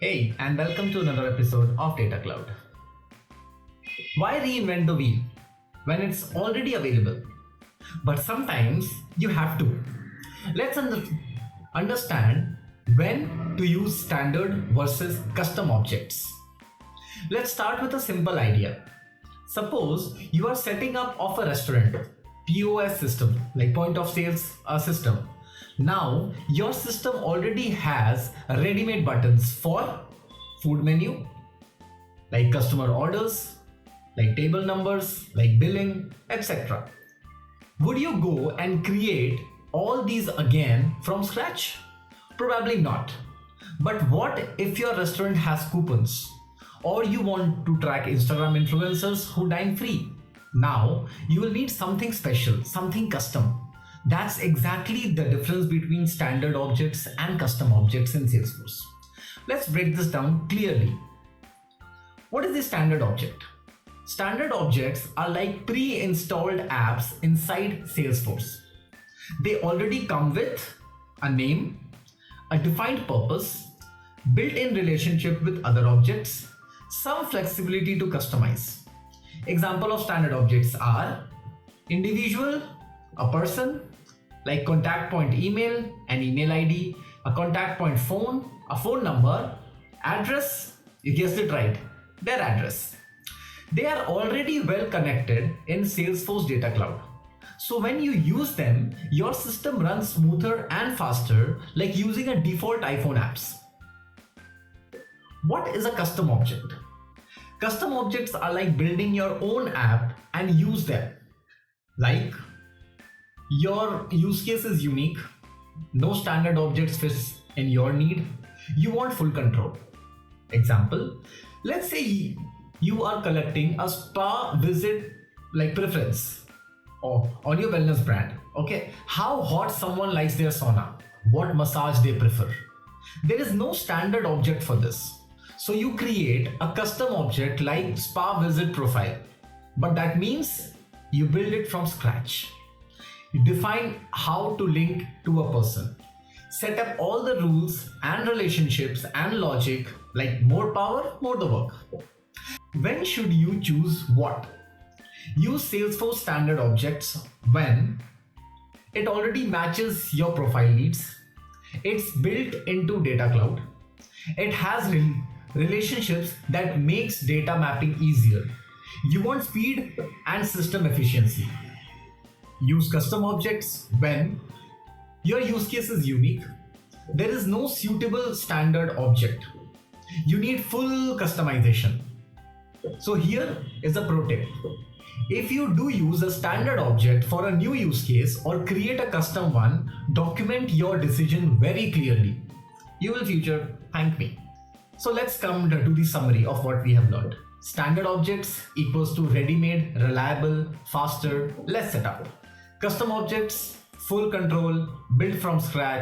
Hey, and welcome to another episode of Data Cloud. Why reinvent the wheel when it's already available? But sometimes you have to. Let's understand when to use standard versus custom objects. Let's start with a simple idea. Suppose you are setting up of a restaurant POS system, like point of sales system. Now your system already has ready-made buttons for food menu, like customer orders, like table numbers, like billing, etc. Would you go and create all these again from scratch? Probably not. But what if your restaurant has coupons? Or you want to track Instagram influencers who dine free? Now you will need something special, something custom. That's exactly the difference between standard objects and custom objects in Salesforce. Let's break this down clearly. What is the standard object? Standard objects are like pre-installed apps inside Salesforce. They already come with a name, a defined purpose, built-in relationship with other objects, some flexibility to customize. Example of standard objects are individual, a person, like contact point email, an email ID, a contact point phone, a phone number, address, you guessed it right, their address. They are already well connected in Salesforce Data Cloud. So when you use them, your system runs smoother and faster, like using a default iPhone apps. What is a custom object? Custom objects are like building your own app and use them. Like your use case is unique, no standard objects fits in your need, you want full control. Example, let's say you are collecting a spa visit like preference on your wellness brand. Okay, how hot someone likes their sauna, what massage they prefer. There is no standard object for this. So you create a custom object like spa visit profile, but that means you build it from scratch. You define how to link to a person, set up all the rules and relationships and logic, like more power, more the work. When should you choose what? Use Salesforce standard objects when it already matches your profile needs, it's built into Data Cloud, it has relationships that makes data mapping easier. You want speed and system efficiency. Use custom objects when your use case is unique. There is no suitable standard object. You need full customization. So here is a pro tip. If you do use a standard object for a new use case or create a custom one, document your decision very clearly. You will future thank me. So let's come to the summary of what we have learned. Standard objects equals to ready-made, reliable, faster, less setup. Custom objects, full control, built from scratch,